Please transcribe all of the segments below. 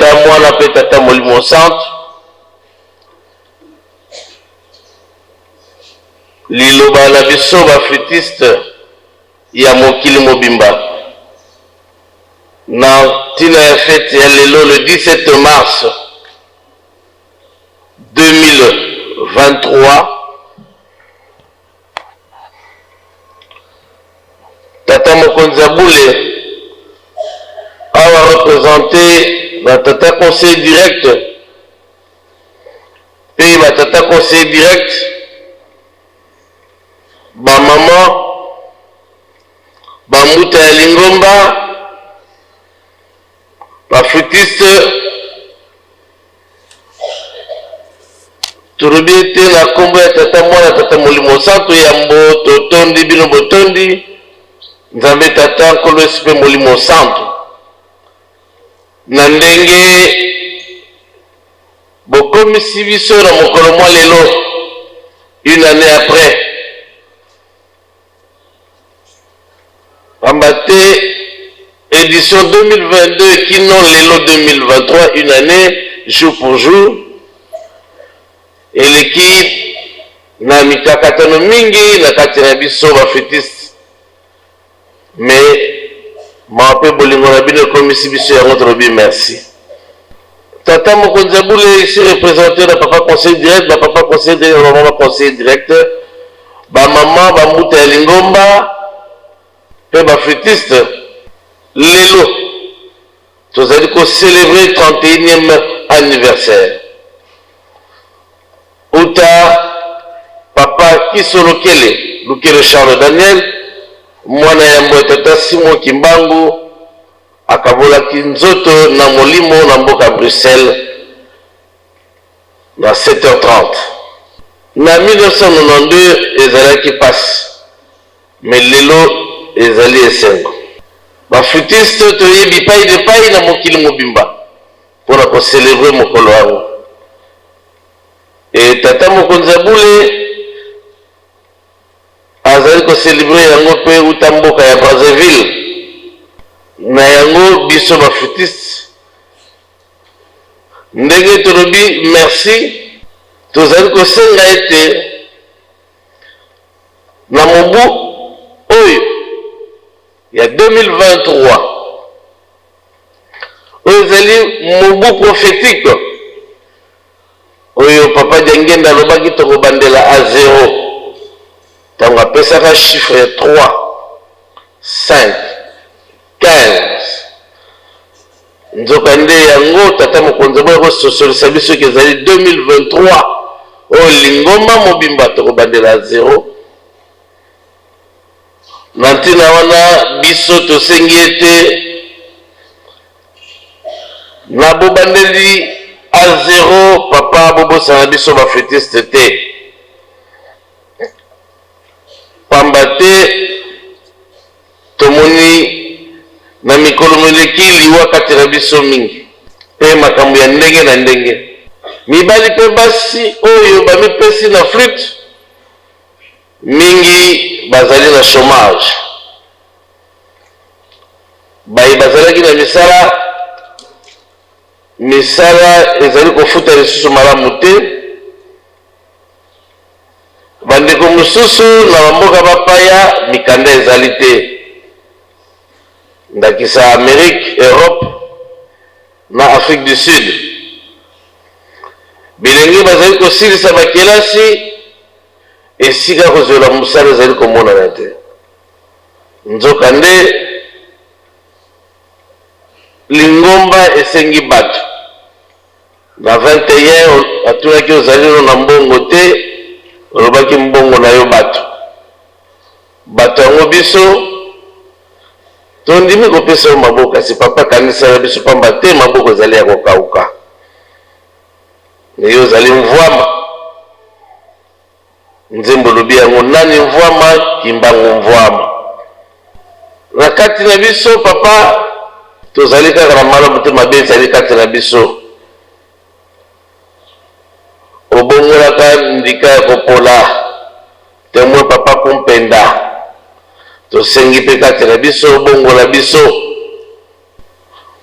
tata mwana pe tata Molimo Centre liloba na biso bafutiste ya mokili mobimba na tina ya fete ya lelo le 17 mars 2023 tata mokonzi Abule awa représenté na tata conseil direct pe ba tata conseil direct ba maman ba mbuta ya Lingomba ba futiste turubi te na kombo ya tata mwana tata Molimo Centre ya mbo totondi bino botondi nzambe tata nkolo esipe Molimo Centre na ndenge bokomisi biso na mokolo mwa lelo une année après pambate édition 2022 kino lelo 2023 une année jour pour jour eleki na mikakatano mingi na kati na biso bafutiste mais mawape bolingo na bino komisi biso yango tolobi merci. Tata mokonzi Abule ici représenté na papa conseil direct, ba papa conseil direct, ba maman conseil direct, ba maman ba mbuta ya Lingomba pe ba futiste lelo tozali ko célébrer 31e anniversaire uta papa Kisolokele Lukele Charles Daniel mwana ya mbo tata Simon Kimbangu akabolaki nzoto na molimo na mboka Bruxelles na 7h30 na 1992 ezalaki pasi mais lelo ezali esengo bafutiste toyebi pai de pai na mokili mobimba mpona kocelebre mokolo yango e tata mokonzi Abule azali kocelebre yango mpe uta mboka ya Brazzaville na yango biso bafutiste ndenge tolobi merci tozali kosenga ete na mobu oyo ya 2023 oyo ezali mobu prophétique oyo papa Diangenda alobaki tokobandela a 0 ntango apesaka chiffre 3 5 15 nzoka nde yango tata mokonzi Abule kososolisa biso ke ezali 2023 oyo Lingomba mobimba tokobandela 0 na ntina wana biso tosengi ete na bobandeli a 0 papa bobosana biso bafutiste te pamba te tomoni na mikolo meleki liwa kati na biso mingi mpe makambo ya ndenge na ndenge mibali mpe basi oyo bamipesi na flute mingi bazali na chômage bayi bazalaki na misala ezali kofuta lisusu malamu te bandeko mosusu na bamboka bapaya mikanda ezali te ndakisa Amérique, Europe na Afrique du Sud bilengi bazali kosilisa bakelasi esika kozwela mosala ezali komonana te nzoka nde Lingomba esengi bato na 21 atunaki ozali na mbongo te olobaki mbongo na yo bato yango biso tondimi kopesa yo maboko kasi papa kanisa ya biso pamba te maboko ezali ya kokauka yo ozali mvwama nzembo lobi yango nani mvwama Kimbangu mvwama na kati na biso papa tozali kaka na malamu te mabe ezali kati na biso obongolaka ndika ya kopola temwe papa kumpenda tosengi mpe kati na biso obongola biso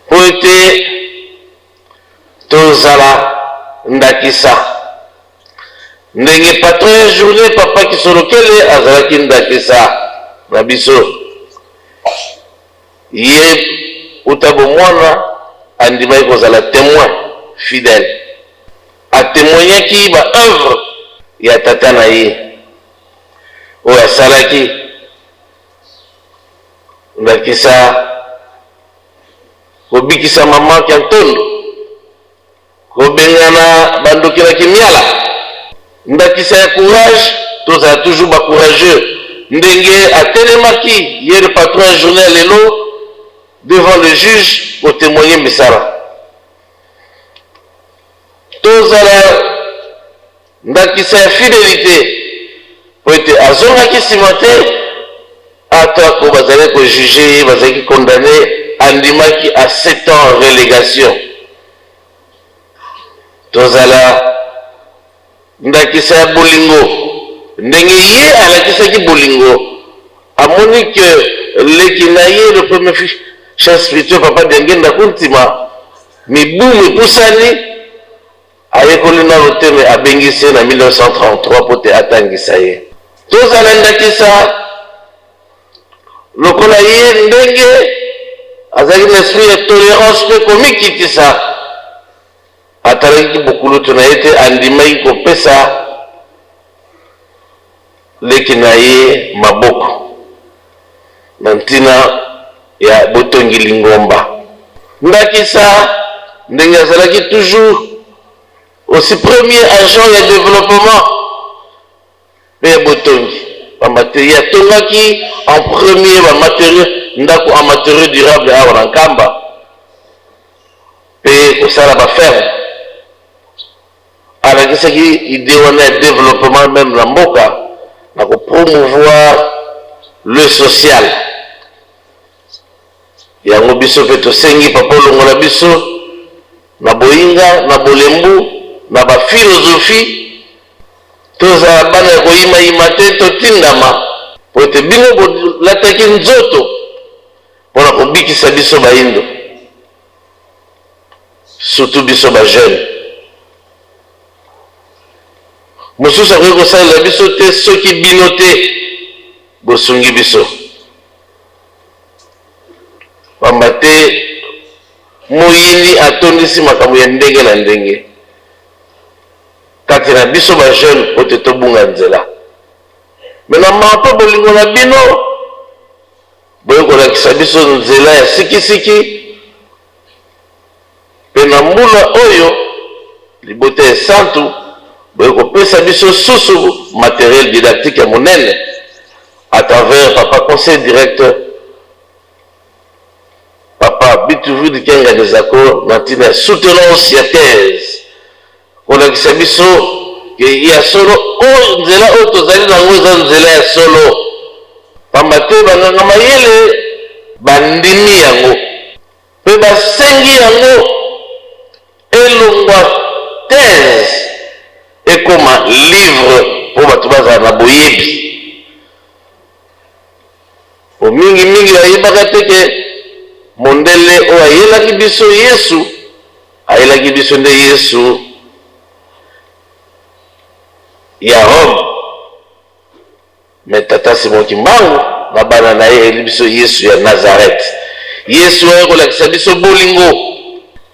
po ete tozala ndakisa ndenge patron ya journée papa Kisolokele azalaki ndakisa na biso ye utabo mwana andimaki kozala témoin fidèle atémoignaki ba œuvre ya tata na ye oyo asalaki ndakisa kobikisa mama Kiantondo kobengana bandokelaki miala ndakisa ya courage tozala toujours ba courageux ndenge atelemaki ye le patron ya journée lelo devant le juge pour témoigner misala tozala ndakisa ya fidélité po ete azongaki nsima te atako bazalaki kojuge ye bazalaki condamné andimaki à 7 ans relégation tozala ndakisa ya bolingo ndenge ye alakisaki bolingo amoni ke leki na ye le premier chef spirituel papa Denge Ndakuntima mibumu epusani ayekoli nano te me abengisi ye na 1933 po te atangisa ye tozala ndakisa lokola ye ndenge azalaki na esprit ya tolérance mpe komikitisa atalaki bokulutu na ye te andimaki kopesa leki na ye maboko na ntina ya botongi lingomba ndakisa ndenge azalaki toujours aussi premier agent ya développement mpe ya botongi bamaterie atongaki en premier bamaterie ndako en matériau durable awa na nkamba mpe kosala baferme alakisaki idée wana ya développement même na mboka na kopromouvoir le social yango biso mpe tosengi papa olongola biso na boyinga na bolembu na bafilosophie tozala bana ya koyimayima te totindama po ete bino bolataki nzoto mpona kobikisa biso bayindo surtout biso bajeune mosusu akoki kosalela biso te soki bino te bosungi biso pamba te moyini atondisi makambo ya ndenge na ndenge kati na biso bajeune po te tobunga nzela me na mapa bolingo na bino boye kolakisa biso nzela ya sikisiki mpe na mbula oyo libota ya santu boye kopesa biso susu matériel didactique ya monene à travers papa conseil directeur papa Bituvudi Kenga Nezako na ntina ya soutenance ya thèse kolakisa biso ya solo oyo nzela oyo tozali nango eza nzela ya solo pamba te banganga mayele bandimi yango mpe basengi yango elongwa thèse ekoma livre po bato bazala na boyebi po mingimingi bayebaka te ke mondele oyo ayelaki biso yesu ayelaki biso nde yesu ya Rome me tata Simon Kimbangu na bana na ye eli biso yesu ya Nazareth yesu oyo kolakisa biso bolingo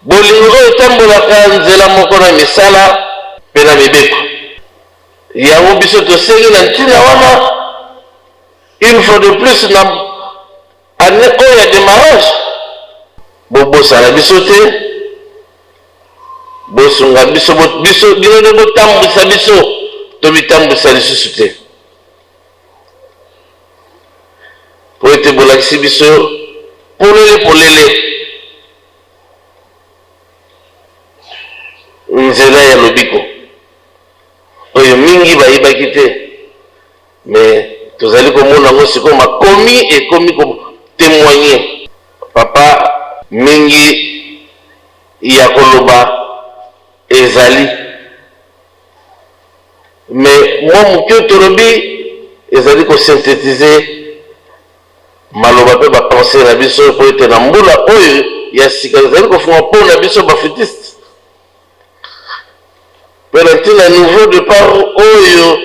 oyo etambolaka nzela moko na misala mpe na mibeko yango biso tosengi na ntina wana une fois de plus na ane oyo ya démarrage bobosana biso te bosunga biso bino nde botambwisa biso to bitambwisa lisusu te po ete bolakisi biso polele nzela ya lobiko oyo mingi bayebaki te me tozali komona yango sikoyo makomi ekomi kotémoigner papa mingi ya koloba ezali me mwa moke tolobi ezali kosynthétise maloba mpe bapense na biso po ete na mbula oyo ya sika ezali kofunga mpo na biso bafutiste un nouveau départ oyo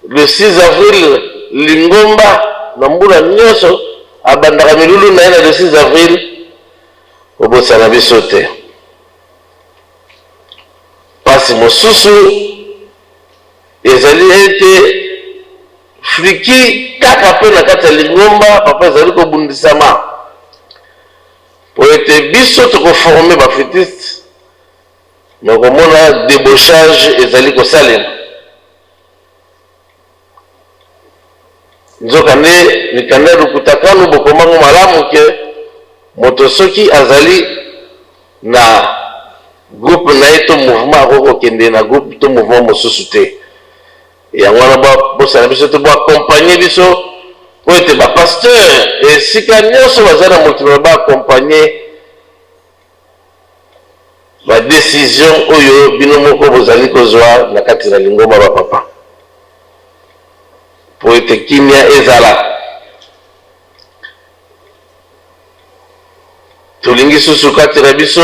le 6 avril Lingomba na mbula nyonso abandaka milulu na ye na le 6 avril obosana biso te. Pasi mosusu ezali ete friki kaka pe na kati ya Lingomba papa ezali kobundisama po ete biso tokoforme bafetiste me komona débauchage ezali kosalema. Nzokande likanda lukutakanu bokomango malamu ke moto soki azali na groupe na ye to mouvement akokokende na groupe to mouvement mosusu te. Yango wana bosala biso te boaccompagne biso po ete bapasteur esika nyonso baza na mokili baacompagne badécision oyo bino moko bozali kozwa na kati na Lingomba bapapa po ete kimia ezala. Tolingi susu kati na biso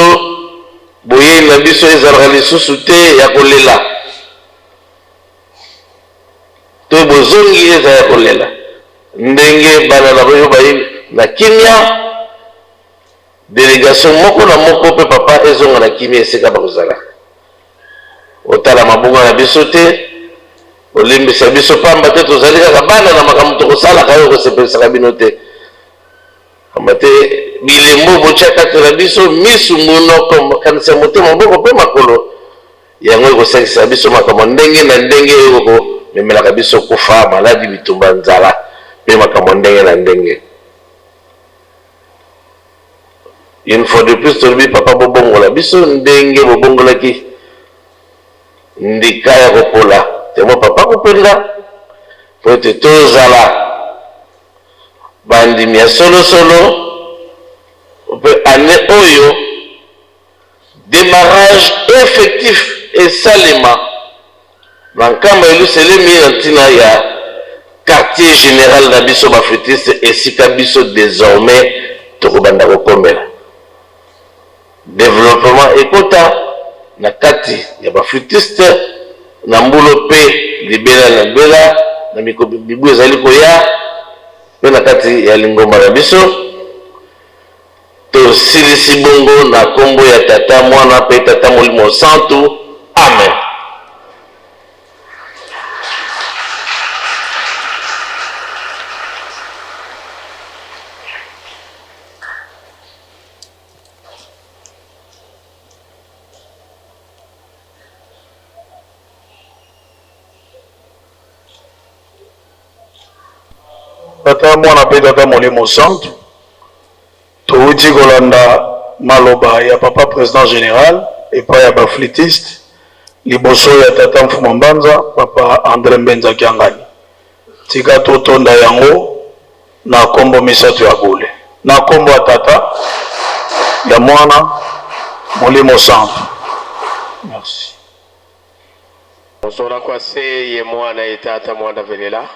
boye na biso ezalaka lisusu te ya kolela to bozongi eza ya kolela ndenge bana na boyo bayi na kimia délégation moko na moko pe papa ezonga na kimia esika bakozala otala mabunga na biso te olimbisa biso pamba te tozali kaka bana na makambo tokosalaka oyo kosepelisaka bino te pamba te bilembo botya kati na biso misu monoko kanisa motema moboko mpe makolo yango ekosakisa biso makambo ndenge na ndenge oyo komemelaka biso kufa maladi bitumba nzala mpe makambo ndenge na ndenge. Une fois de plus tolobi papa bobongola biso ndenge bobongolaki ndika ya kopola temo papa kopenda po ete tozala bandimi ya solosolo mpe ane oyo démarrage effectif esalema na nkamba eluselemi na ntina ya quartier général na biso bafetiste esika biso désormais tokobanda kokomela développement ekota na kati ya bafetiste na mbulo pe libela na bela na mibu ezali koya pe na kati ya Lingomba na biso tosilisi bongo na kombo ya tata mwana pe tata molimo santu. Amen. Tata mwana pe tata molimo santu touti kolanda maloba ya papa président général epai ya baflitiste liboso ya tata mfuma mbanza papa André Mbenza Kiangani tika totonda yango na kombo misato ya bole na kombo ya tata ya mwana molimo santu. Merci. Osora kwa se ye mwana itata mwana velela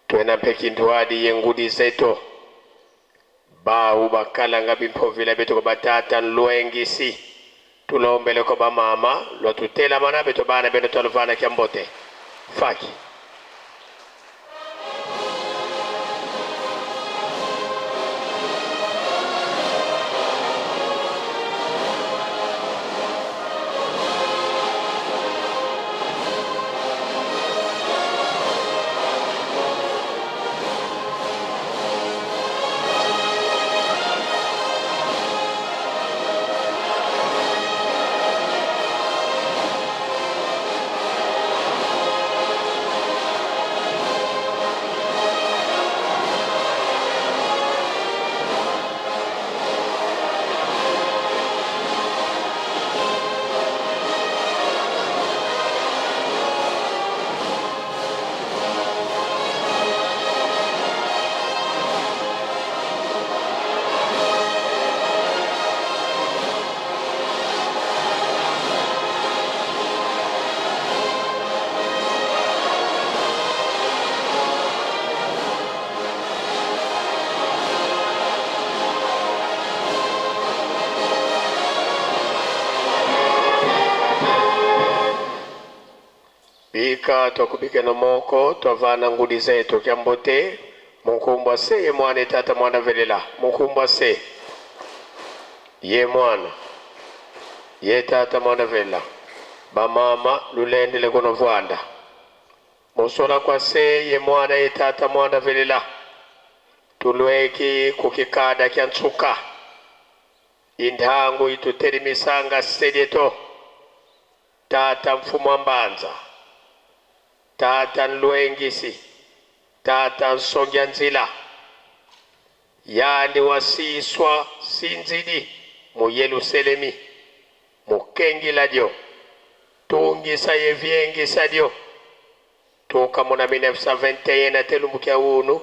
twena pekindwadi yengudi zeto ba ubakala ngabi mpovila beto kwa batata nluengisi tulombele kwa ba mama lo tutela mana beto bana beno tolvana kiambote faki bika twakubike no moko twavana ngudi zetu kyambote munkumbwa se ye mwana tata mwana velela munkumbwa se ye mwana ye tata mwana velela bamama lulendele kono vwanda musola kwa se ye mwana ye tata mwana velela tulweki kukikada kya ntsuka indhangu ituteri misanga sedeto tata mfumo wa mbanza tata nlwengisi tata nsongya nzila yandi wasiswa sinzidi mu Yerusalemi mukengila dio tungisa yevyengisa dio toka muna 1921 na telumbukia unu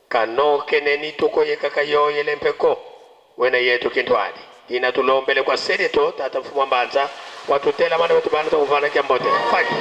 kanoke neni tuko yekaka yoyele mpeko wena yetu kintwadi ina tulombele kwa sedeto tata mfumo wa mbanza watutela mana wetu bana tukuvana kiambote faki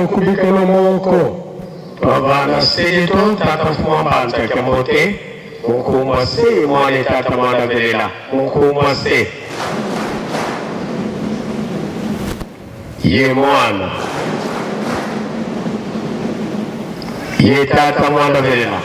kubikolo moko. Babana sedeto tata mwambanza kamote. Mukuma se mwane tata mwanda velela. Mukuma se. Ye mwana. Ye tata mwanda velela.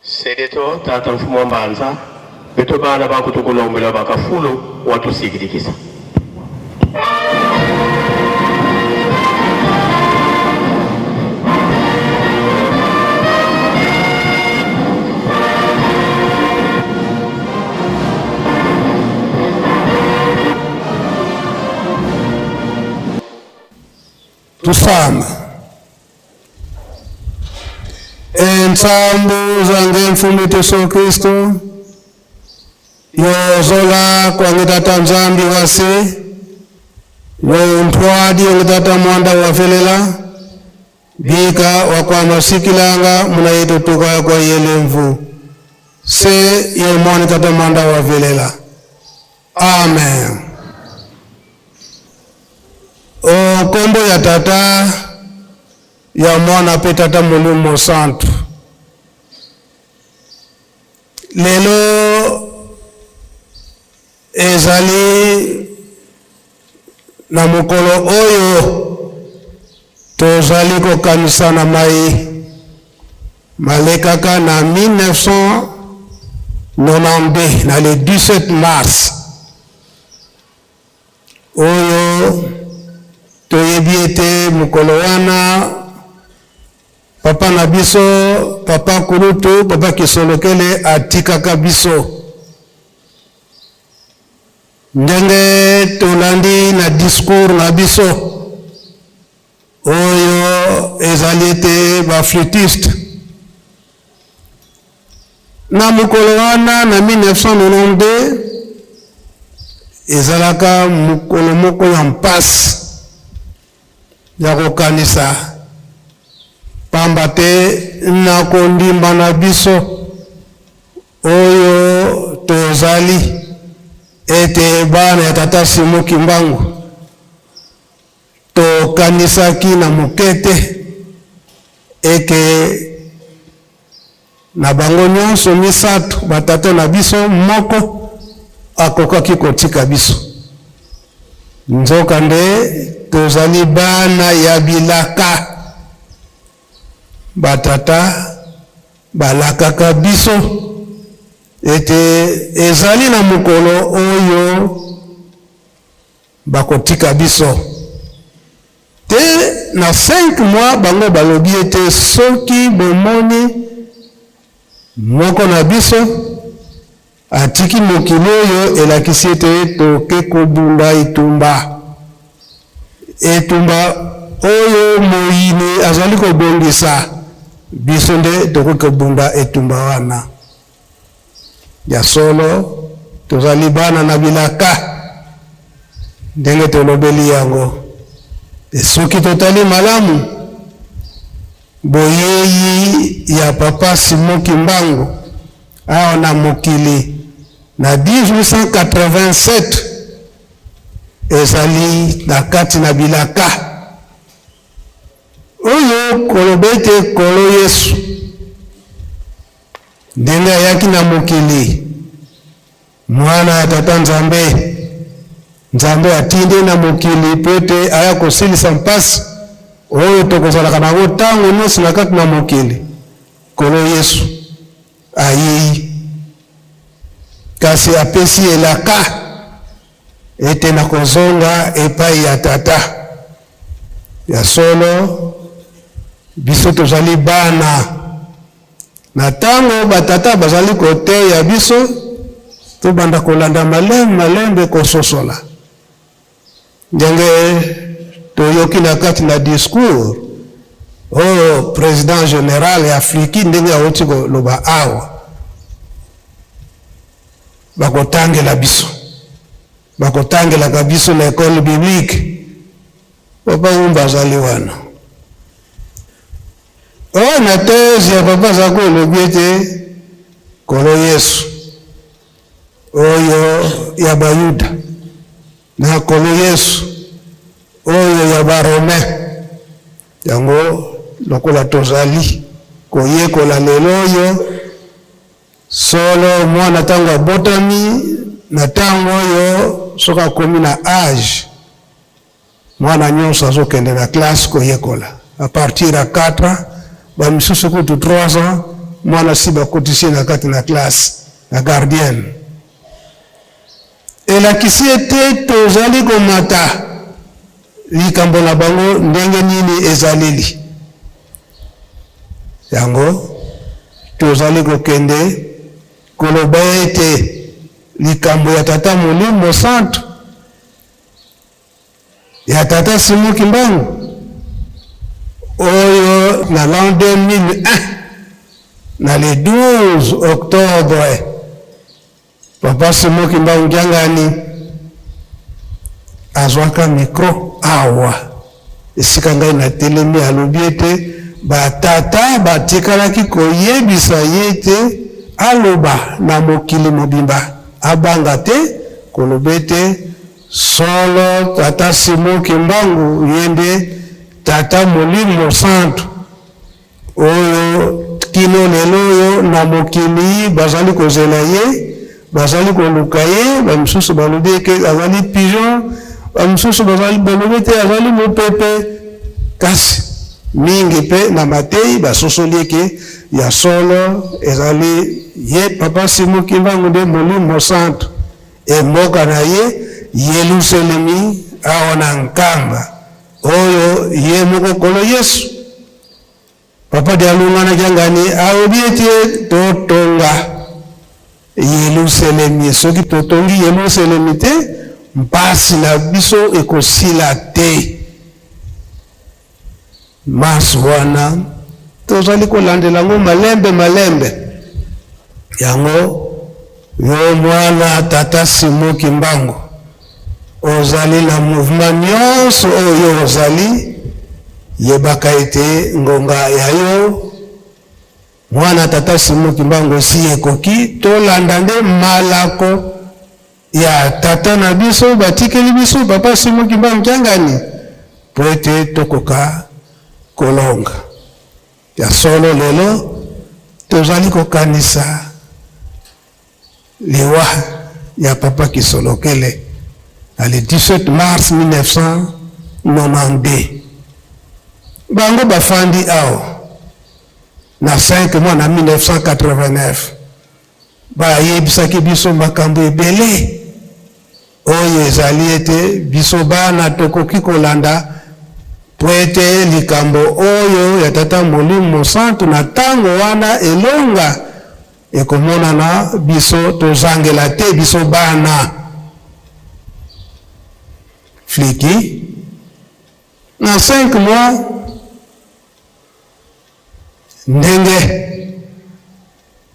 Sedeto tata mfumo mbanza beto bana bakutukulombela bakafulo watusikirikisa. Tusame. Ensambu zange mfumito Yesu Kristo yozola kwa ngitata mzambi wase yontwadi ngitata mwanda wafelela bika wakwa masikilanga muna yetu tuka kwa yelemvu se yemwani tata mwanda wafelela. Amen. O kombo ya tata ya mwana pe tata Mulimo Santu. Lelo ezali na mukolo oyo tozali kokanisa na mai malekaka na 1992 na le 17 mars oyo toyebi ete mukolo wana papa na biso, papa Kurutu, papa Kisolokele atikaka biso. Ndenge tolandi na discours na biso oyo ezali ete ba flûtiste na mukolo wana na 1992 ezalaka mukolo moko ya mpasi ya kokanisa pamba te na kondimba na biso oyo tozali ete bana ya tata Simon Kimbangu tokanisaki na mokete eke na bango nyonso misato batata na biso moko akokaki kotika biso. Nzokande tozali bana ya bilaka batata balakaka biso ete ezali na mukolo oyo bakotika biso te na 5 mois bango balobi ete soki bomoni moko na biso atiki mokili oyo elakisi ete toke kobunda etumba oyo moyini azali kobongisa biso nde tokokebunda etumba wana ya solo tozali bana na bilaka ndenge tolobeli yango. Soki totali malamu boyeyi ya papa Simon Kimbangu awa na mokili na 1887 ezali na kati na bilaka oyo kolobete kolo Yesu ndenge ayaki na mokili mwana ya tata Nzambe. Nzambe atinde na mokili pote aya kosilisa mpasi oyo tokozalaka nango ntango nyonso na kati na mokili. Kolo Yesu ayeyi kasi apesi elaka ete na kozonga epai ya tata ya solo. Biso tozali bana na ntango batata bazali kote ya biso tobanda kolanda malembe kososola ndenge toyoki na kati na discours oyo président général ya Afriki ndenge awuti koloba awa bakotangelaka biso na école biblique. Papa Umba azali wana oyo na tezi ya papa zako elobi ete kolo Yesu oyo ya Bayuda na kolo Yesu oyo ya Barome yango lokola tozali koyekola lelo oyo solo mwana ntango abotami na ntango oyo soki akomi na age mwana nyonso azokende na classe koyekola a partir ya 4 bamisusu kutu 3 ans mwana si bakotisi na kati na classe na gardienne. Elakisi ete tozali komata likambo na bango ndenge nini ezaleli yango tozali kokende koloba ete likambo ya tata Molimo Santo ya tata Simon Kimbangu oyo na l'an 2001 na le 12 octobre papa Simon Kimbangu Jangani azwaka mikro awa esika ngai na telemi alobi ete batata batikalaki koyebisa yete aloba na mokili mobimba abanga te koloba ete solo tata Simon Kimbangu yende tata Molimo Santo oyo kino lelo oyo na mokili bazali kozela ye bazali koluka ye bamisusu balobi eke azali pigeon bamisusu bazali balobi ete azali mopepe kasi mingi pe na matei basosoli eke ya solo ezali ye papa Simon Kimbangu nde Molimo Santo emboka na ye Yerusalemi awa na nkamba oyo ye moko kolo Yesu papa de alungana Jangani alobi ete totonga Yerusalemi soki totongi Yerusalemi te mpasi na biso ekosila te. Mas wana tozali kolandela ngo malembe yango yo mwana tata Simon Kimbangu ozali na mouvement nyonso oyo ozali yebaka ete ngonga yayo mwana tata Simon Kimbangu si ekoki tolanda nde malako ya tata na biso batikeli biso papa Simon Kimbangu Jangani po ete tokoka kolonga ya solo lelo tozali kokanisa liwa ya papa Kisolokele le 17 mars 1992 bango bafandi ao na 5 mois na 1989 bayebisaki biso makambo ebele oyo ezali ete biso bana tokoki kolanda po ete likambo oyo ya tata Molimo Santo na ntango wana elonga ekomonana biso tozangela te biso bana fliki na 5 mois ndenge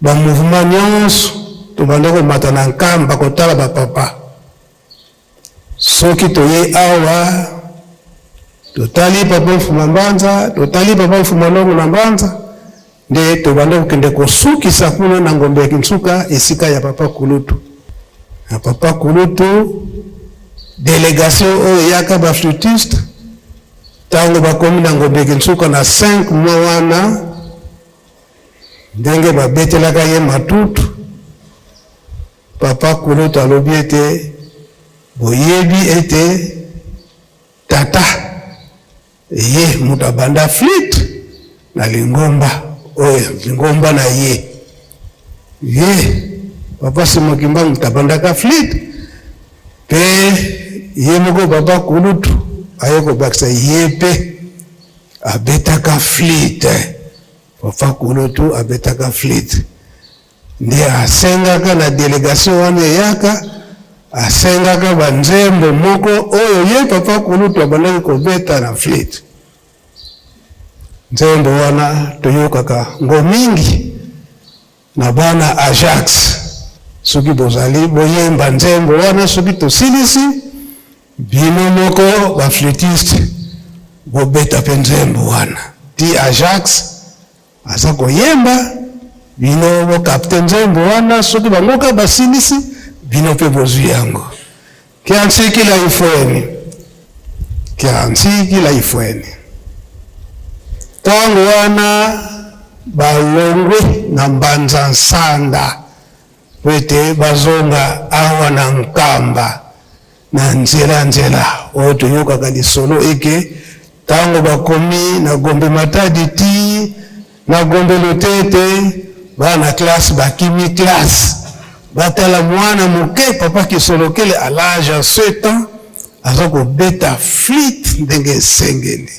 ba mouvement nyonso tobanda komata na nkamba kotala bapapa. Soki toye awa totali papa mfuma Mbanza, totali papa mfuma Longo na Mbanza, nde tobanda kokende kosukisa kuna na ngombe ya Kinsuka esika ya papa Kulutu. Na papa Kulutu délégation oyo yaka ba flûtiste tango bakomi na ngombe ya Kinsuka na 5 mois wana ndenge babetelaka ye matutu. Papa Kulutu alobi ete boyebi ete tata ye mutu abanda flûte na lingomba oyo lingomba na ye papa Simokimba mutu abandaka flûte pe ye moko papa Kulutu aye kobakisa ye pe abetaka flûte. Papa Kulutu abetaka flûte nde asengaka na délégation wana yaka, asengaka banzembo moko oyo ye papa Kulutu abandaki kobeta na flûte. Nzembo wana toyokaka ngo mingi na bana Ajax. Soki bozali boyemba nzembo wana, soki tosilisi bino moko ba flûtiste bobeta pe nzembo wana. Ti Ajax aza koyemba, bino bo kapte nzembo wana, soki bangoka basilisi bino pe bozwi yango. Kiansikila ifweni, kiansikila ifweni. Tango wana balongwe na Mbanza Nsanda wete bazonga awa na nkamba na nzela oyo toyokaka lisolo eke tango bakomi na Gombe Matadi ti na Gombe Lutete bana classe bakimi classe batala mwana moke papa Kisolokele à l'âge de 7 ans aza kobeta flûte ndenge esengeli.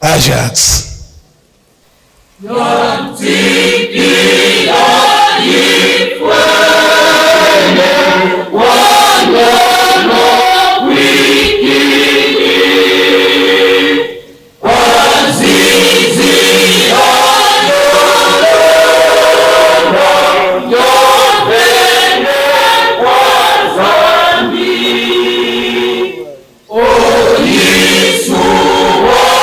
Ajax. Yesu wa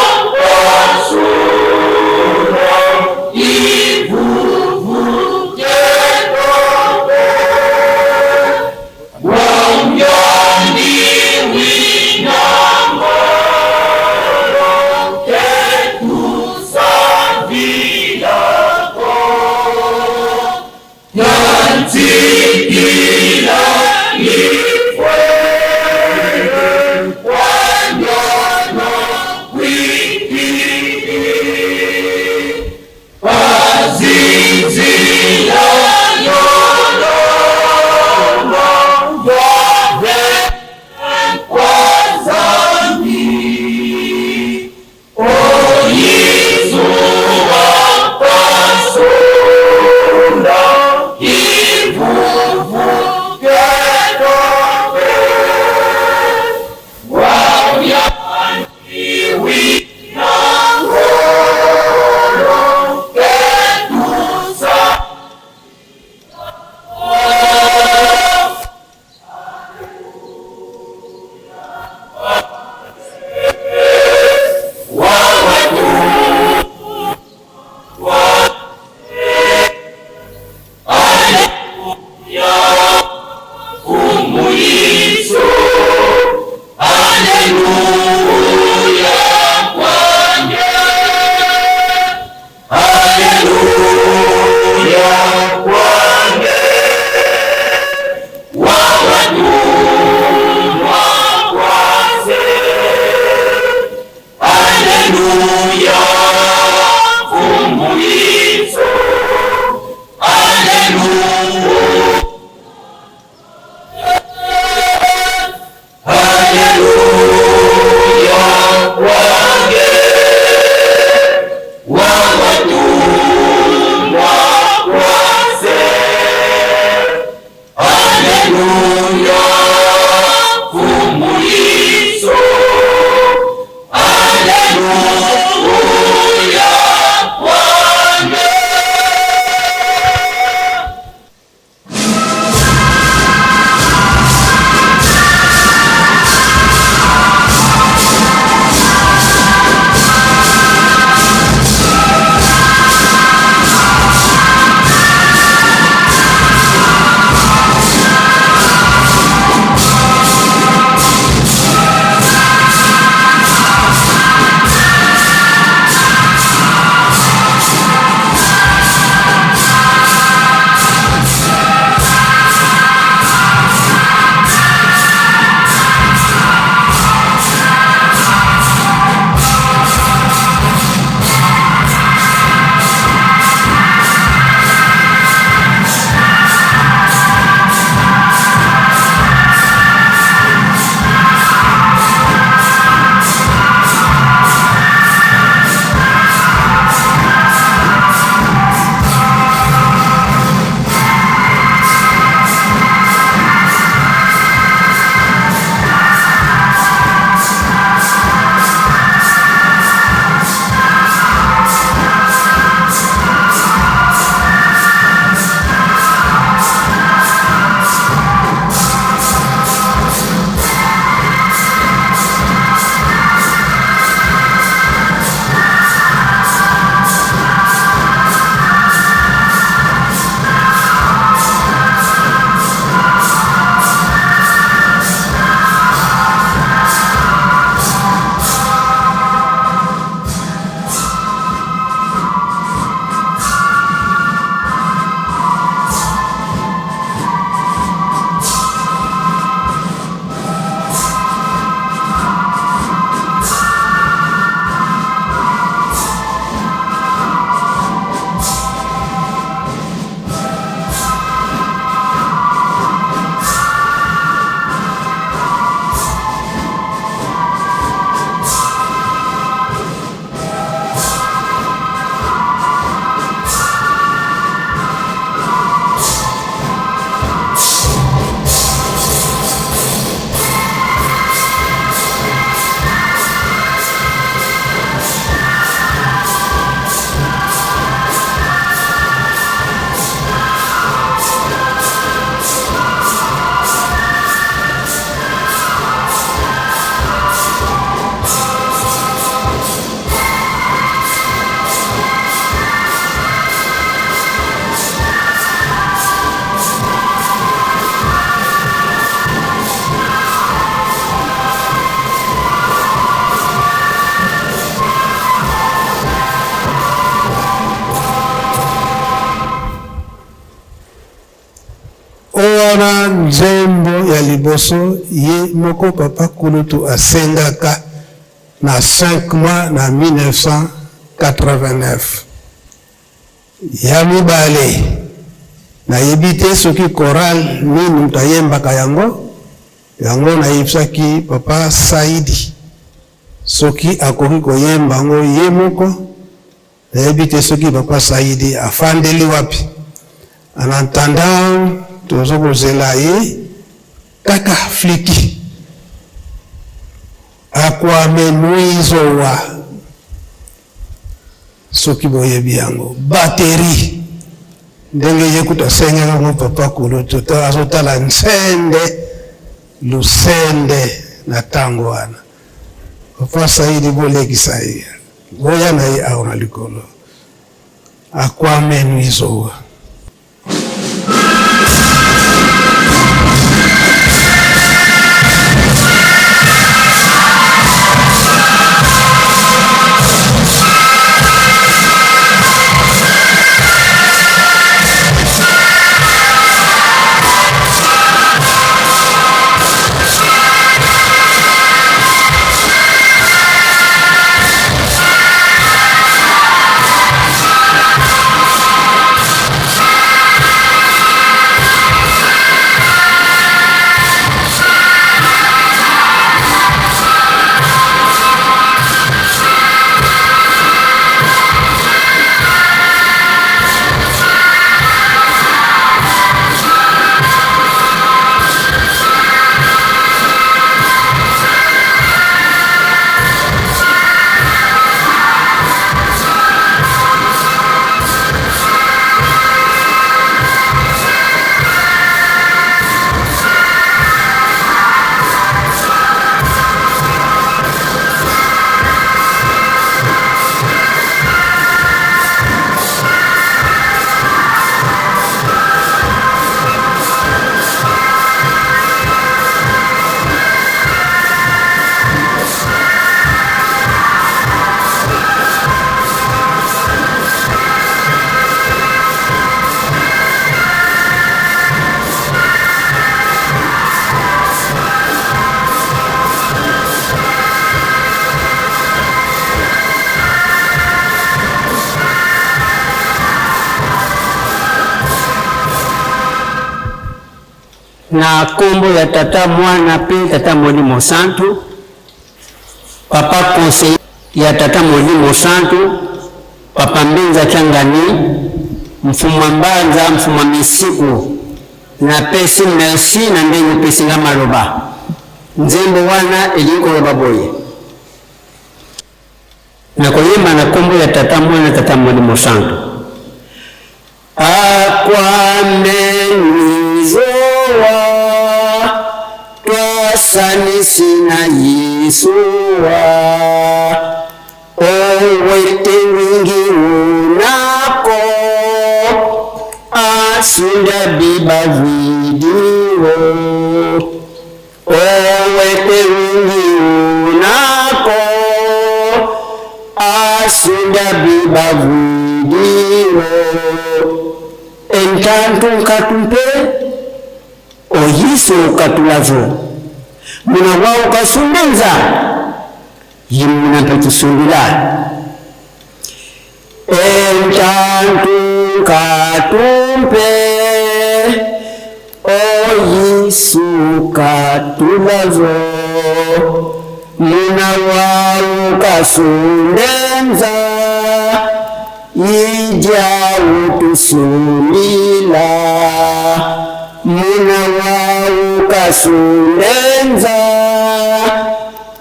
wana nzembo ya liboso ye moko papa kulutu asengaka na 5 mois na 1989. Ya mibale na yebite soki choral nini mutayembaka yango na yebisaki papa Saidi soki akoki koyemba ngo ye moko na yebite soki papa Saidi afandeli wapi. En attendant tozokozela ye kaka fliki akwame nuizowa soki boyebi yango bateri ndenge ye kutasengeka ngo papa kulutu azotala nsende lusende na tango wana papa Saidi bolekisa ye boya na ye aona likolo akwame nuizowa. Na kombo ya tata mwana pe tata Molimo Santu papa conseil ya tata Molimo Santu papa Mbenza Changani mfuma Mbanza mfuma Misiku na pesi merci na ndenye pesi nga maloba nzembo wana eliko baboye na koyemba na kombo ya tata mwana tata Molimo Santu akwamenizowa twasanisi na Yesuwa owete wingi unako asunda biba vidiwo owete wingi unako asunda biba vidiwo entantu katumpe oyiso katulazo muna wao kasundenza yimuna petusundila entantu katumpe oyiso katulazo muna wao kasundenza ija utusumila muna wau kasundenza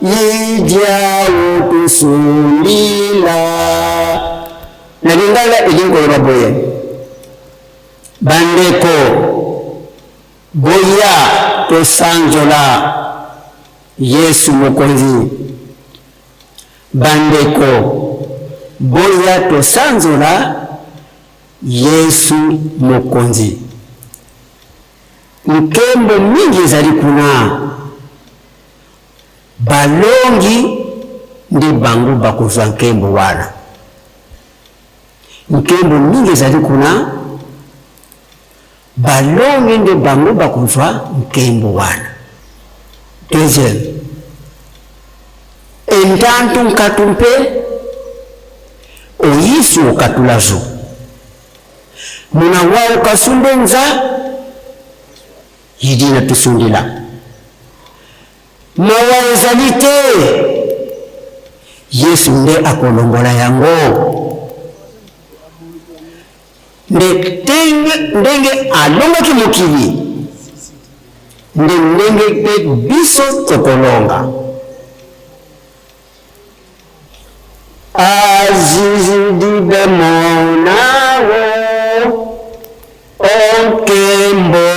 ija utusumila na lingala ilingo baboye bandeko boya tosanjola Yesu mokonzi bandeko boya tosanzola Yesu mokonzi nkembo mingi zali kuna balongi ndi bangu bakuzwa nkembo wana nkembo mingi zali kuna balongi nde bango bakozwa nkembo wana. Deuxième, entantu nkatu mpe oyisu okatulazo muna wao kasundenza yidina tusundila mawa ezali te Yesu nde akolongola yango ndenge alongaki mokili ndenge pe biso tokolonga. Azizidi monawo onkembo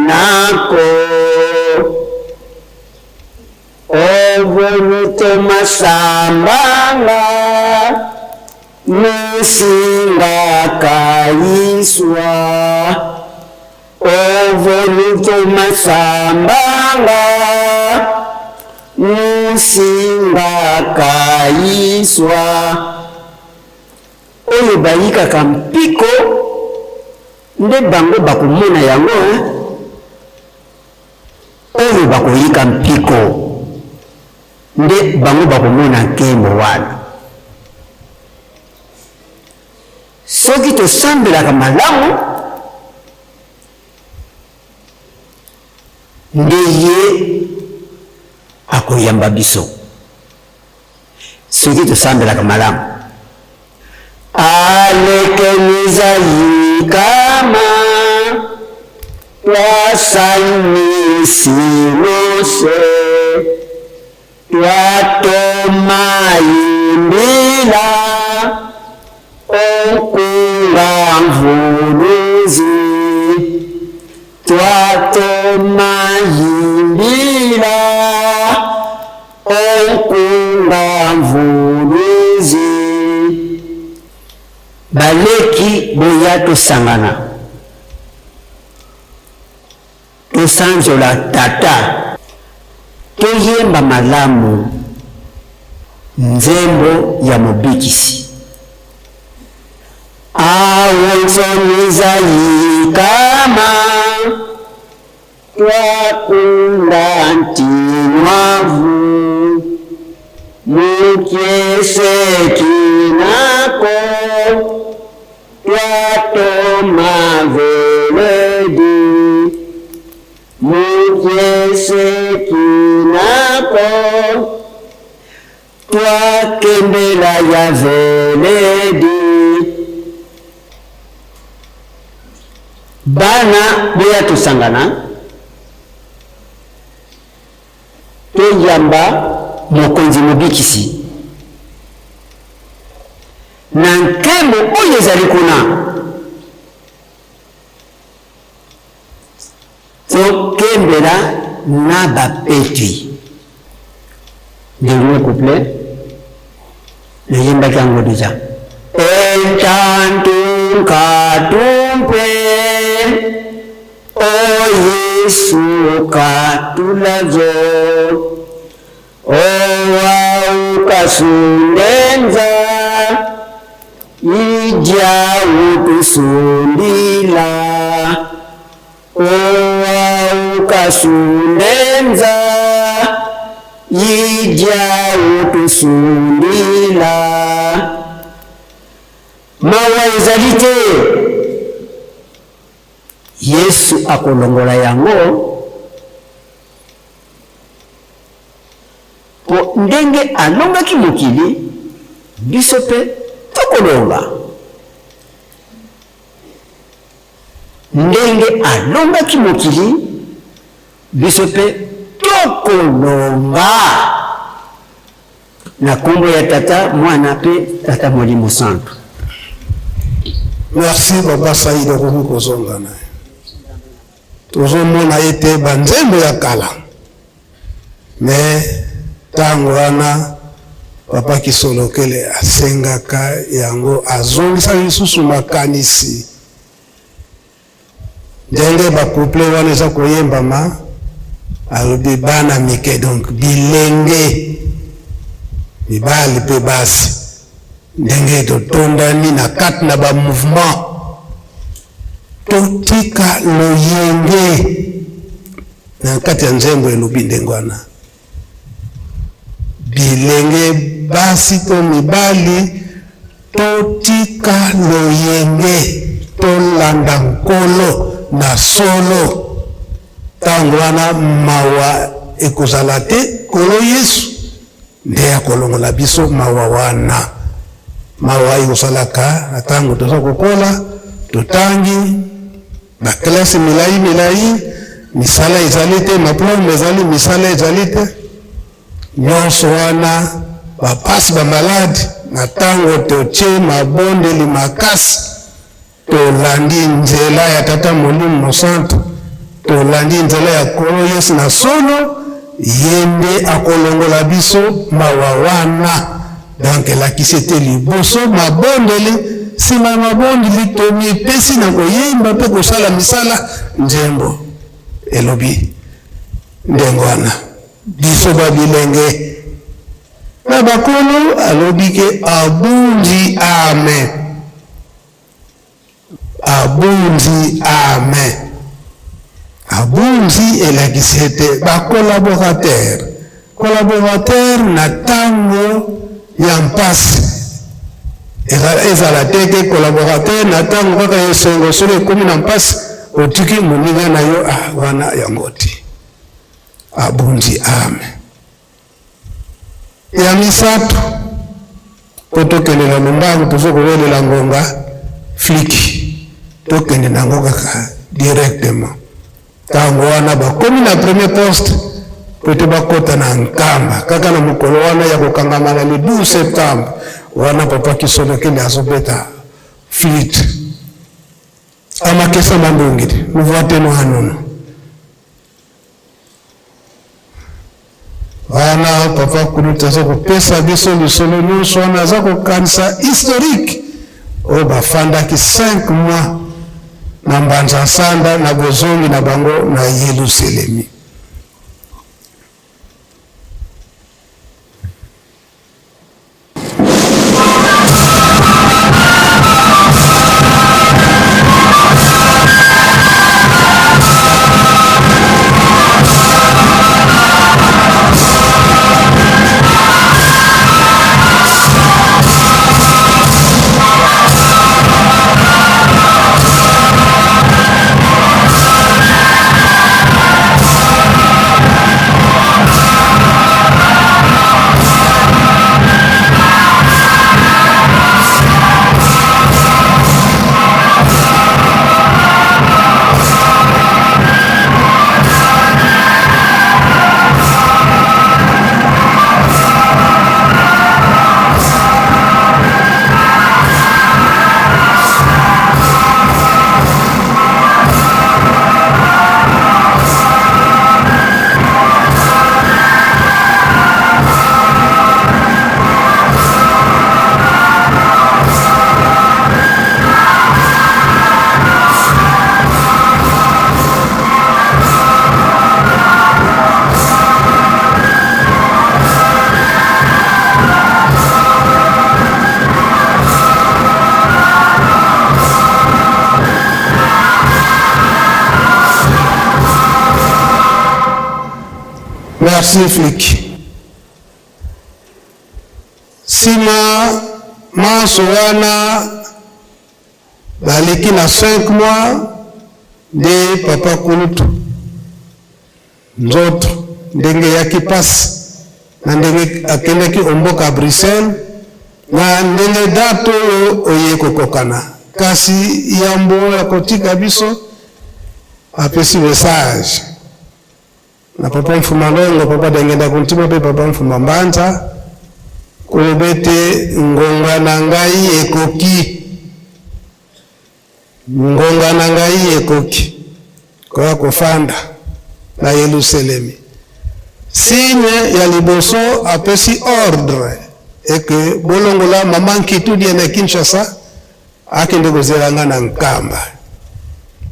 nako ovonuto masambanga musinga kaiswa ovonuto masambanga musinga kaiswa. Oyo bayika kampiko nde bango bakomona yango oyo bakoyika mpiko nde bango bakomona nkembo wana. Soki tosambelaka malamu nde ye akoyamba biso. Soki tosambelaka malamu alekeniza yikama twasanisi mose twatoma yimbila okunga mvuluzi twatoma yimbila okunga mvuluzi. Baleki boya tosangana tosanzola tata toyemba malamu nzembo ya mobikisi awonzoniza yikama twakunda ntimwavu mukyesekinako twatoma veledi mukyesekinako twakembela ya veledi. Bana boya tosangana toyamba mokonzi mobikisi na nkembo oyo ezali kuna tokembela na bapetwi. Dernier couplet nayembaki yango deja. Entantu nkatumpe o Yesu katulazo owa ukasundenza ija utusundila owa ukasundenza ija utusundila. Mawa ezali te Yesu akolongola yango po ndenge alongaki mokili biso pe tokolonga. Ndenge alongaki mokili biso pe tokolonga na kombo ya Tata Mwana pe Tata Molimo Santu. Merci Baba Saïd Koumi kozonga na tozomona ete banzembo ya kala me tango wana Papa Kisolokele asengaka yango azongisa lisusu makanisi ndenge bacouple wana eza koyembama alobi bana mike donc bilenge mibali pe basi ndenge totondani na kati na ba mouvement totika loyenge na kati ya nzembo elobi ndengwana bilenge basi to mibali totika loyenge tolanda nkolo na solo ntango wana mawa ekozala te kolo Yesu nde akolongola biso mawa wana mawa ekozalaka na ntango toza kokola totangi baklase milai misala ezali te maplome ezali misala ezali te nyonso wana bapasi bamaladi na ntango totie mabondeli makasi tolandi nzela ya tata Molimo Mosantu tolandi nzela ya kolo Yesu na solo yende akolongola biso mawa wana donc elakisi ete liboso mabondeli nsima mabondeli tomipesi na koyemba mpe kosala misala nzembo elobi ndengwana biso babilenge na bakolo alobi ke abunzi amen abunzi amen abunzi elakisi ete collaborateur na ntango ya mpasi ezala te ke collaborateur na ntango kaka esengo solo ekomi na mpasi otiki moninga na yo wana yango te abunzi amen ya misato po tokende na lombangu tozo kowelela ngonga fliki tokende nango kaka directement ntango wana bakomi na premier poste po te bakota na nkamba kaka na mokolo wana ya kokangama na le 12 septembre wana papa Kisono kende azobeta flite amakesa mandungi te nuvuateno hanono wana papa Kuluta aza kopesa biso lisolo nyonso wana aza kokanisa historique oyo bafandaki 5 mois na mbanza nsanda na bozongi na bango na Yerusalemi. Merci Fliki. Sima maso wana baliki na 5 mois de papa Kulutu nzoto ndenge yaki pasi na ndenge akendaki omboka Bruxelles na ndenge dato oye kokokana kasi yambo ya kotika biso apesi message na papa Mfuma Longo papa dengenda kuntima pe papa Mfuma Mbanta kulebete ngonga na ngai ekoki kwa kufanda na Yerusalemi signe ya liboso apesi ordre eke bolongola mama Nkitudi na Kinshasa akende kozeranga na nkamba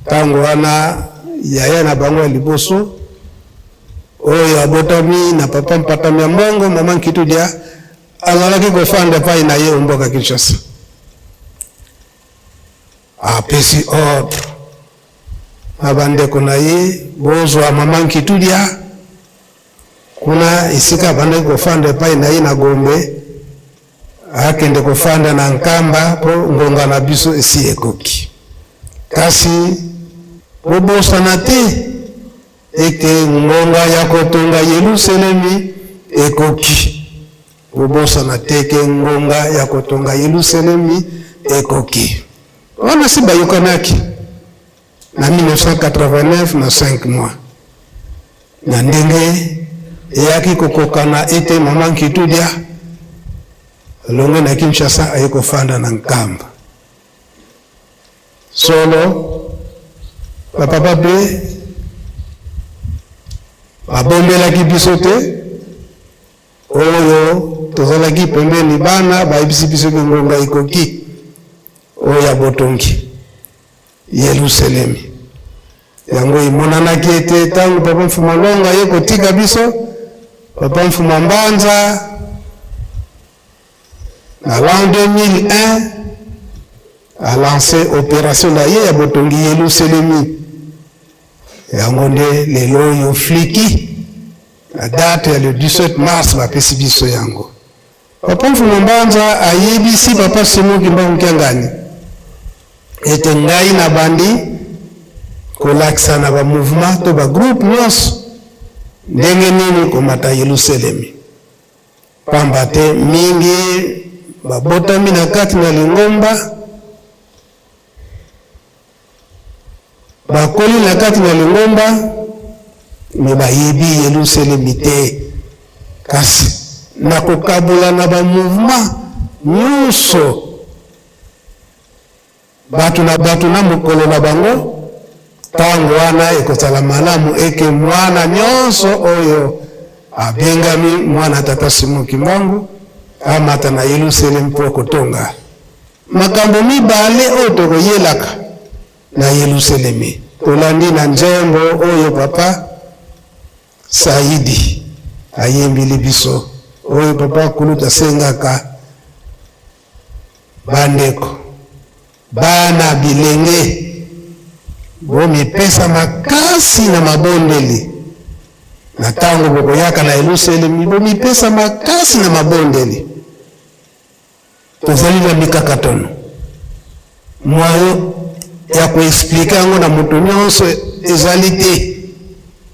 tango wana yaya na bango ya liboso oyo abotami na papa Mpatami ya Mbongo mama Nkitudi azalaki kofanda pai na ye omboka Kinshasa apesi ordre abandeko na ye bozwa mama Nkitudia kuna isika bande kofanda pai na ye na Gombe akende kofanda na Nkamba po ngonga na biso esi ekoki kasi bobosana te eke ngonga ya kotonga Yerusalemi ekoki bobosana te eke ngonga ya kotonga Yerusalemi ekoki wana si bayokanaki na 1989 na 5 mois na ndenge eyaki kokokana ete mama Nkitudia longe na Kinshasa ayekofanda na Nkamba solo papa pe babombelaki biso te oyo tozalaki pembeni bana bayebisi biso ke ngonga ekoki oyo ya botongi Yerusalemi yango imonanaki ete tangu papa Mfuma Longa ye kotika biso papa Mfuma Mbanza na l'an 2001 a lancé opération na ye ya botongi Yerusalemi yango nde lelo yo fliki la date ya le 17 mars bapesi biso yango papa Mfuma Mbanza ayebisi papa Simoki Mbangu Kiangani ete ngai na bandi kolakisa na ba mouvement to ba groupe nyonso ndenge nini komata Yerusalemi pamba te mingi babotami na kati na Lingomba bakoli na kati na Lingomba me bayebi Yerusalemi te kasi na kokabula na ba mouvement nyonso batu na mokolo na bango tango wana ekotala malamu eke mwana nyonso oyo abengami mwana tata Simoki Mbangu amata na Yerusalemi po kotonga makambo mibale oyo tokoyelaka na Yerusalemi tolandi na nzembo oyo papa Saidi ayembili biso oyo papa Kuluta sengaka bandeko bana bilenge bomipesa makasi na mabondeli na tango bokoyaka na Yerusalemi bomipesa makasi na mabondeli tozali na mikakatono mwayo ya kuexplike yango na moto nyonso ezali te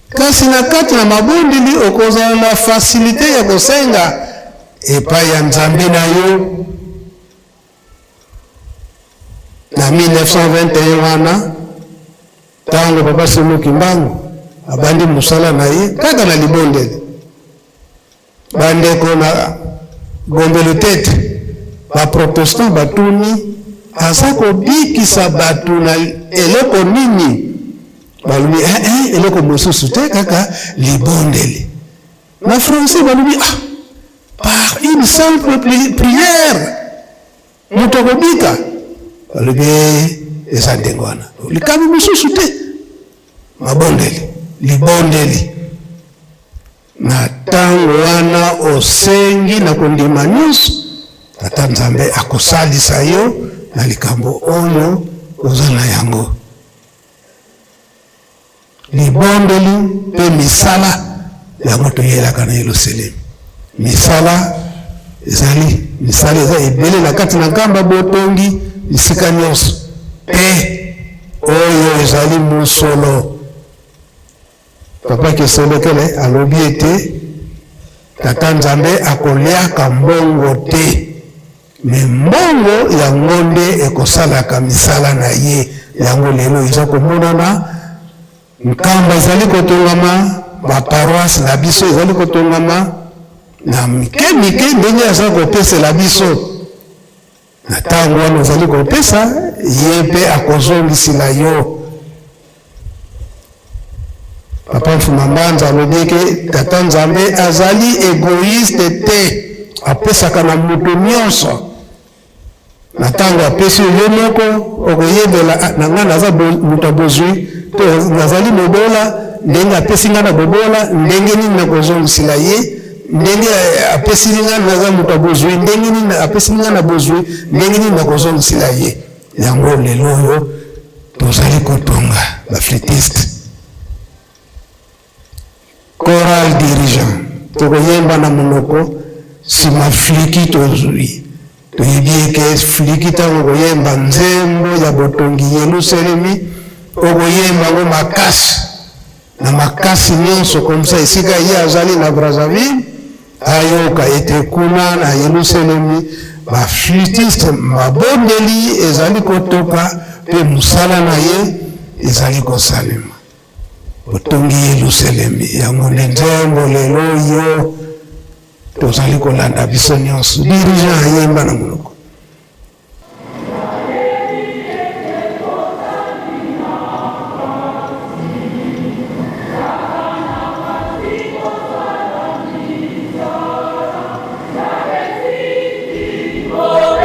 kasi na kati na mabondeli okozala na fasilite ya kosenga epai ya Nzambe na yo na 1921 wana tango papa Simoki Mbangu abandi musala na ye kaka na libondeli bandeko na Gombe Lutete ba protestant batuni aza kobikisa batu na eloko nini balobi eloko mosusu te kaka libondeli na français balobi par une simple prière moto kobika balobi eza ndenge wana likabi mosusu te mabondeli libondeli na tango wana osengi na kondima nyonso tata Nzambe akosalisa yo na likambo oyo oza na yango libondeli pe misala yango toyelaka na Yerusalemi misala eza ebele na kati na Nkamba botongi bisika nyonso pe oyo ezali musolo papa Keselekele alobi ete tata Nzambe akoliaka mbongo te me mbongo yango nde ekosalaka misala na ye yango lelo eza komonana Nkamba ezali kotongama baparoise na biso ezali kotongama na mike ndenge aza kopesela biso na tango wana ozali kopesa ye mpe akozongisila yo papa Mfuma Mbanza alobiki tata Nzambe azali egoiste te apesaka na moto nyonso na tango apesi yo moko okoyebela na nga naza moto bozwi to nazali mobola ndenge apesi nga na bobola ndenge nini nakozongisila ye ndenge apesi nga naza moto bozwi ndenge nini apesi nga na bozwi ndenge nini nakozongisila ye yango lelo oyo tozali kotonga baflitiste. Choral dirigeant tokoyemba na monoko si mafliki tozui toyebieke fliki tango koyemba nzembo ya botongi Yerusalemi okoyemba ngo makasi na makasi nyonso komsa esika ye azali na Brazzaville ayoka ete kuna na Yerusalemi baflitiste mabondeli ezali kotoka pe musala na ye ezali kosalema botongi Yerusalemi yango nzembo lelo yo tozali kolanda biso nyonso dirigeant ayemba na monoko. Oh,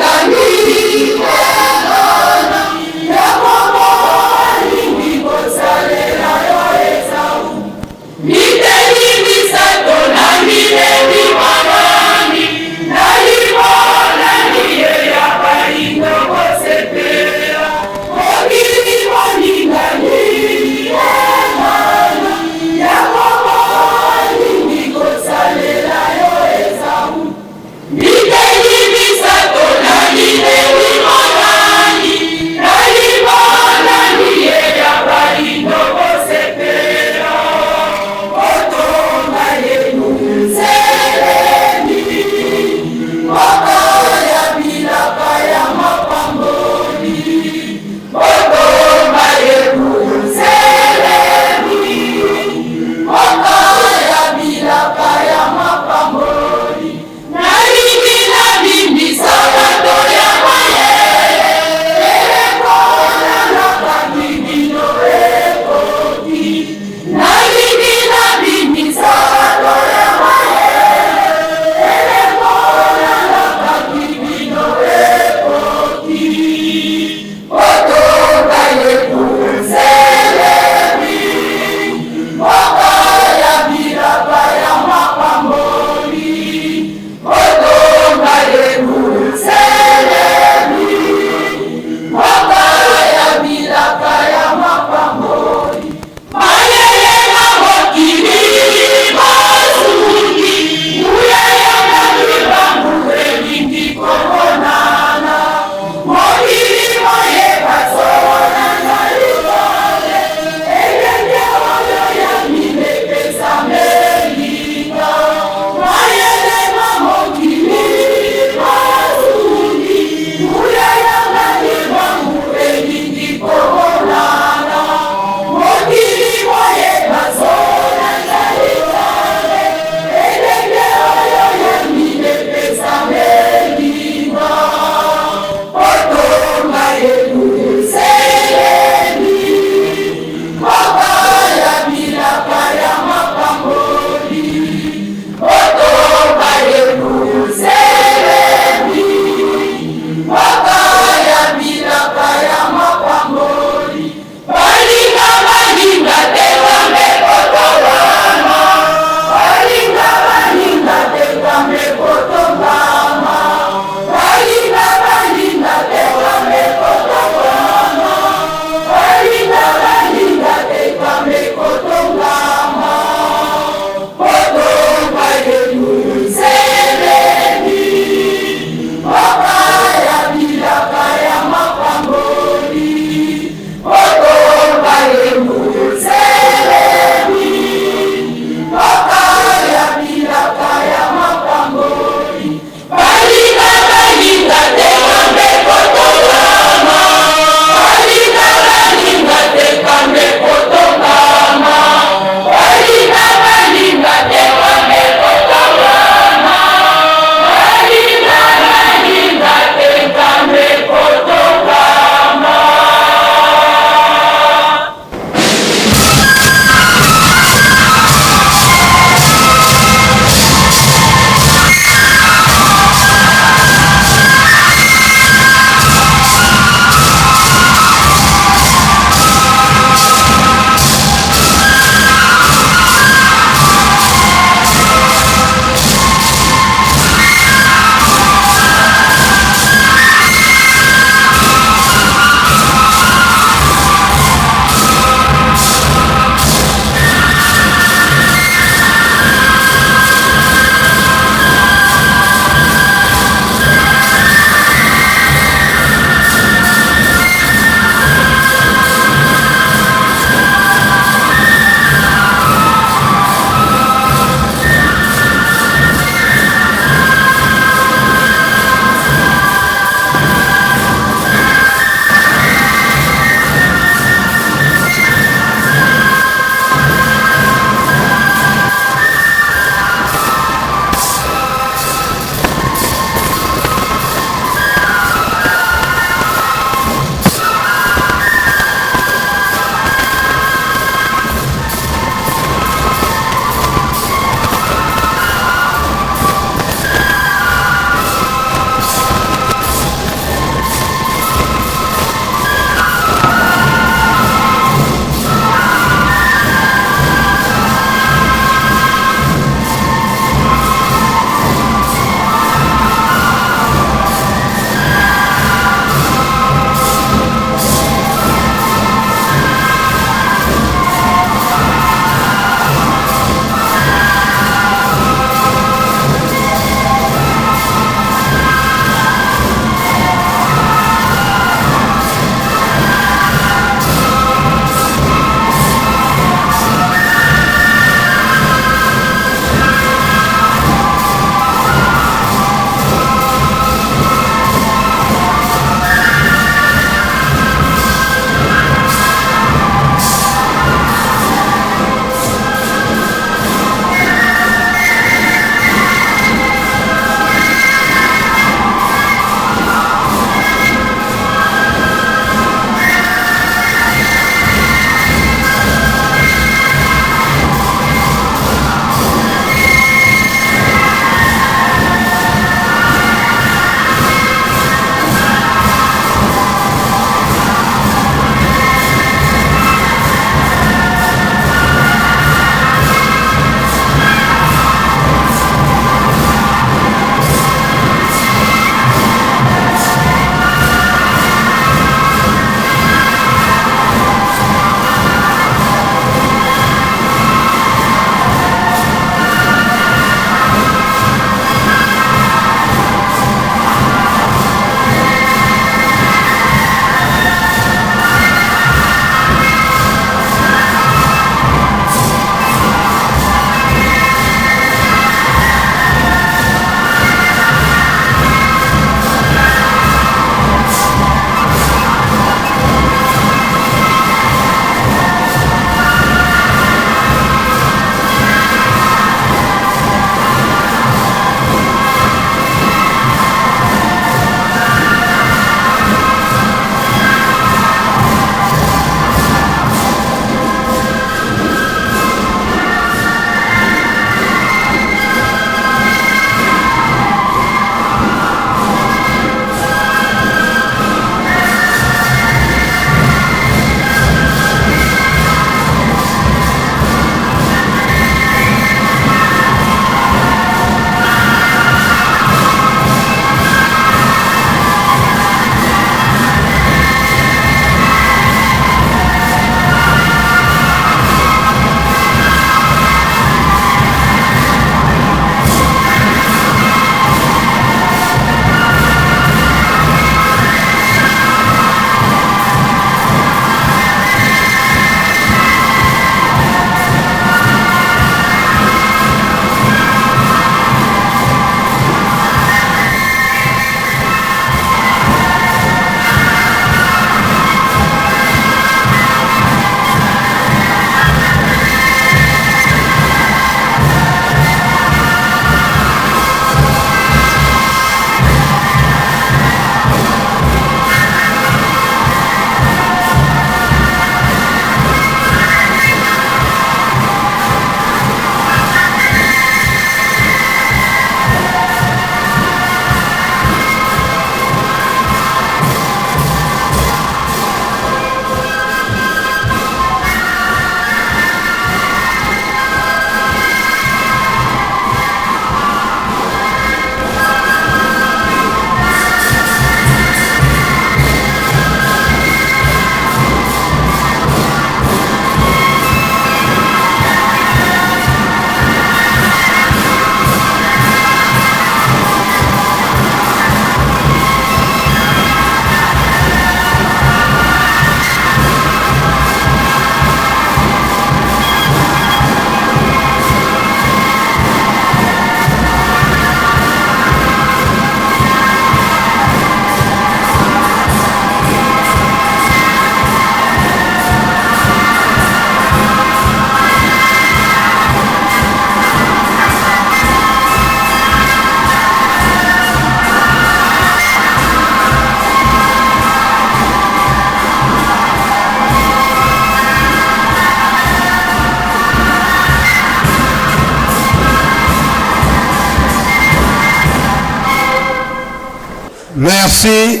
Merci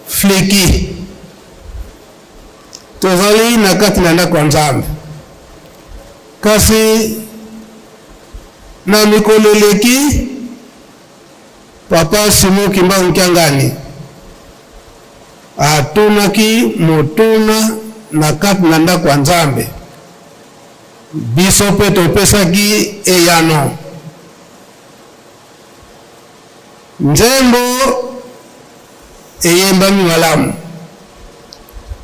Fleki. Tozali na kati na kwa Nzambe. Kasi na mikoleleki Papa Simon Kimbangu Kyangani atunaki motuna na kati na kwa Nzambe. Biso pe topesaki eyano. Nzembo eyemba malamu.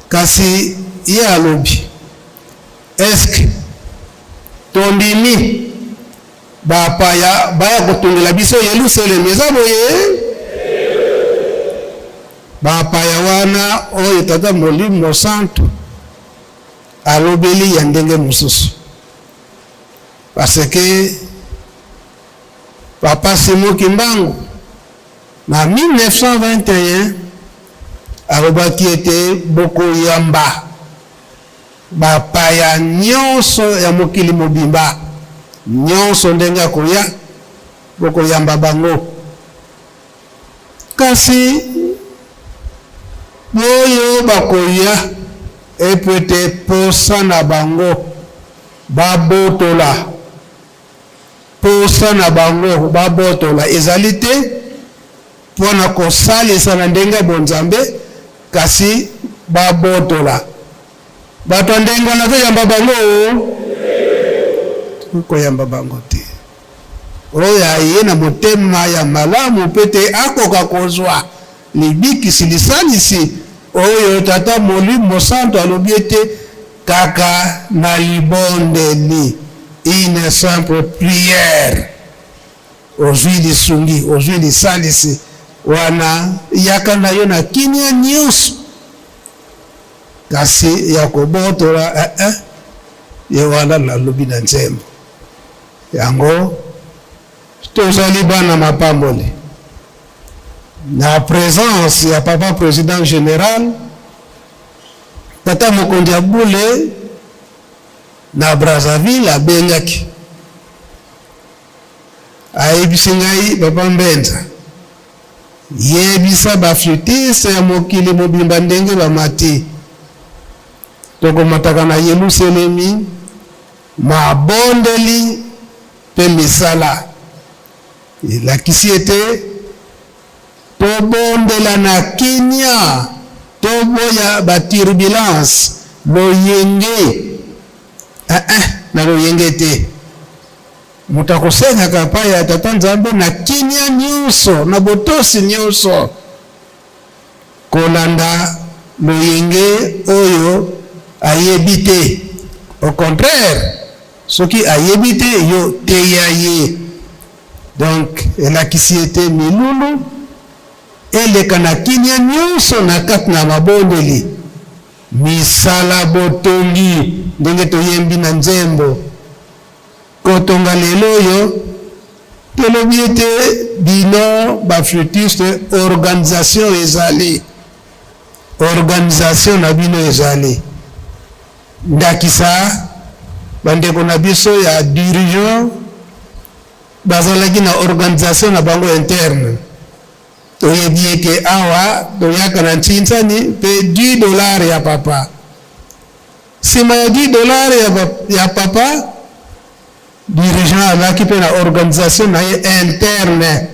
Kasi ye alobi eske tondimi bapaya baya kutungela biso Yerusalemu eza boye bapaya wana oyo tata Molimo Santu alobeli ya ndenge mosusu parce que Papa Simon Kimbangu na 1921 alobaki ete boko yamba bapaya nyonso ya mokili mobimba nyonso ndenge akoya boko yamba bango. Kasi boyo bakoya epwete posa na bango babotola posa na bango babotola ezali te pona kosalisa na ndenge bonzambe kasi babotola bato ndenge na yamba bango ko yamba bango te oya yena motema ya malamu pete akoka kozwa libikisi lisalisi oyo tata Molimo Santu alobi ete kaka na libondeli une simple prière ozwi lisungi ozwi lisalisi wana yaka na yo na kinya nyonso kasi ya kobotola ye wana nalobi na nzembo yango tozali bana mapamboli na présence ya papa président général tata mokonzi ya Bule na Brazzaville abengaki ayebisi ngai papa Mbenza yebisa baflutiste ya mokili mobimba ndenge bamati tokomataka na Yerusalemi mabondeli pe misala elakisi ete tobondela na kinya toboya baturbulence loyenge na loyenge te mutakosenyaka pa ya tata Nzambe na kinya nyonso na botosi nyonso kolanda loyenge oyo ayebi te. Au contraire soki ayebi te yo teya ye. Donc elakisi ete milulu eleka na kinya nyonso na kati na mabondeli misala botongi ndenge toyembi na nzembo kotonga lelo oyo tolobi ete bino baflutiste organisation ezali organisation na bino ezali ndakisa bandeko na biso ya dirigeant bazalaki na organisation na bango interne toyebi eke awa toyaka na ntsintsani pe $10 ya papa nsima ya $10 ya papa dirigeant alaki pe na organisation na ye interne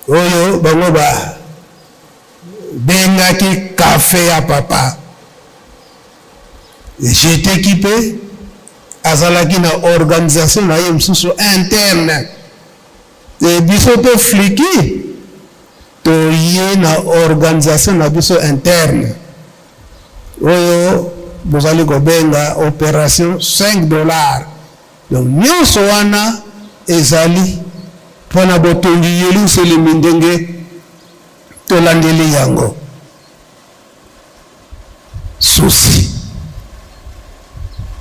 oyo bango ba bengaki kafe ya papa jeteki pe azalaki na organisation na ye mosusu interne biso to fliki toye na organisation na biso interne oyo bozali kobenga opération $5. Donc nyonso wana ezali mpona botongi Yerusalemi ndenge tolandeli yango susi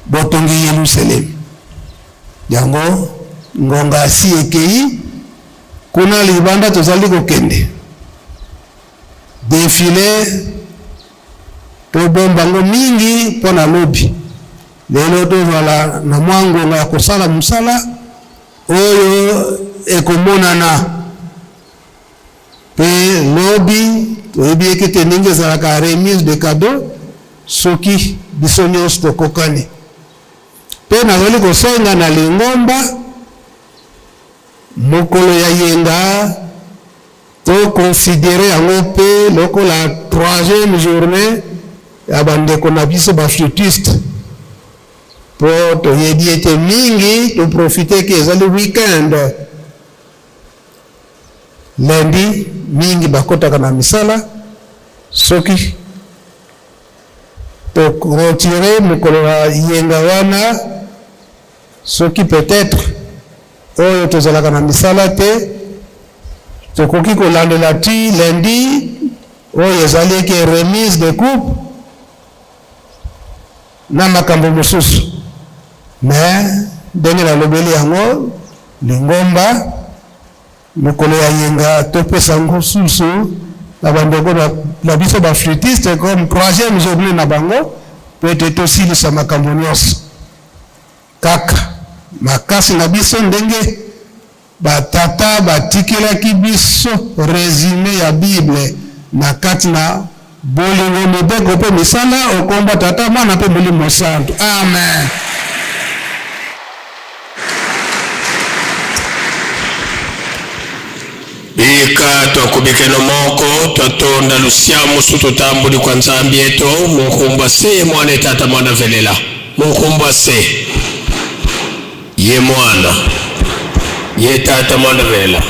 botongi Yerusalemi yango ngonga asi ekei kuna libanda tozali kokende défilé tobombango mingi mpona lobi lelo tozala na mwangonga ya kosala mosala oyo ekomonana Nairobi toyebi eke ndenge ezalaka remise de cadeau soki biso nyonso tokokani. Mpe nazali kosenga na Lingomba mokolo ya yenga to considérer yango mpe lokola 3e journée ya bandeko na biso baflutiste po toyebi ete mingi toprofite ke ezali weekend. Lundi mingi bakotaka na misala soki tokotire mokolo ya yenga wana soki peut-être oyo tozalaka na misala te tokoki kolandela ti lundi oyo ezali eke remise de coupe na makambo mosusu. Mais ndenge nalobeli yango Lingomba mokolo ya yenga topesa ngo susu na bandeko na biso baflutiste comme 3e journée na bango po ete tosilisa makambo nyonso. Kaka makasi na biso ndenge batata batikelaki biso résumé ya Bible na kati na bolingo mibeko mpe misala okomba Tata Mwana mpe Molimo Santu. Amen. Bika twakubikeno moko twatonda lusiamu tutambuli kwa nzambi yetu mukumbwa se mwana Tata Mwana velela mukumbwa se ye mwana ye Tata Mwana velela.